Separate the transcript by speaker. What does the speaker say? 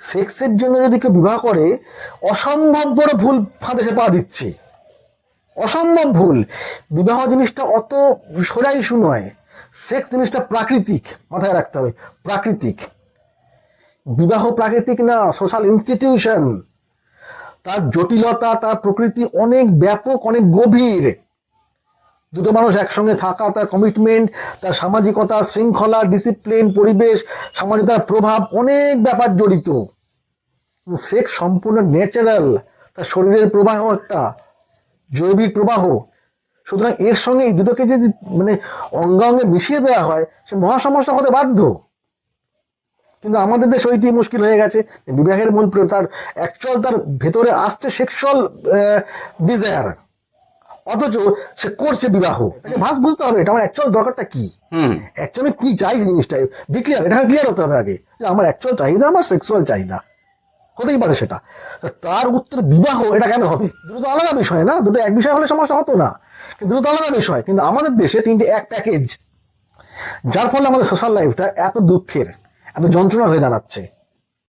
Speaker 1: সেক্সের জন্য যদি কেউ বিবাহ করে, অসম্ভব বড় ভুল ফাঁদে সে পা দিচ্ছে, অসম্ভব ভুল। বিবাহ জিনিসটা অত সোজা ইস্যু নয়, সেক্স জিনিসটা প্রাকৃতিক, মাথায় রাখতে হবে, প্রাকৃতিক। বিবাহ প্রাকৃতিক না, সোশ্যাল ইনস্টিটিউশন। তার জটিলতা, তার প্রকৃতি অনেক ব্যাপক, অনেক গভীর। দুটো মানুষ একসঙ্গে থাকা, তার কমিটমেন্ট, তার সামাজিকতা, শৃঙ্খলা, ডিসিপ্লিন, পরিবেশ, সামাজিকতার প্রভাব, অনেক ব্যাপার জড়িত। সেক্স সম্পূর্ণ ন্যাচারাল, তার শরীরের প্রবাহ, একটা জৈবিক প্রবাহ। সুতরাং এর সঙ্গে এই দুটোকে যদি অঙ্গাঙ্গে মিশিয়ে দেওয়া হয়, সে মহা সমস্যা হতে বাধ্য। কিন্তু আমাদের দেশে ওইটি মুশকিল হয়ে গেছে। বিবাহের মূল তার অ্যাকচুয়াল তার ভেতরে আসছে সেক্সুয়াল ডিজায়ার, অথচ সে করছে বিবাহ। তাকে বুঝতে হবে এটা আমার অ্যাকচুয়াল দরকারটা কি, অ্যাকচুয়ালি কি চাই, জিনিসটা বি ক্লিয়ার, এটা ক্লিয়ার হতে হবে আগে যে আমার অ্যাকচুয়াল চাহিদা, আমার সেক্সুয়াল চাহিদা হতেই পারে সেটা। তার উত্তর বিবাহ, এটা কেন হবে? দুটো তো আলাদা বিষয় না, দুটো এক বিষয় হলে সমস্যা হতো না, কিন্তু দুটো তো আলাদা বিষয়। কিন্তু আমাদের দেশে তিনটে এক প্যাকেজ, যার ফলে আমাদের সোশ্যাল লাইফটা এত দুঃখের, এত যন্ত্রণার হয়ে দাঁড়াচ্ছে।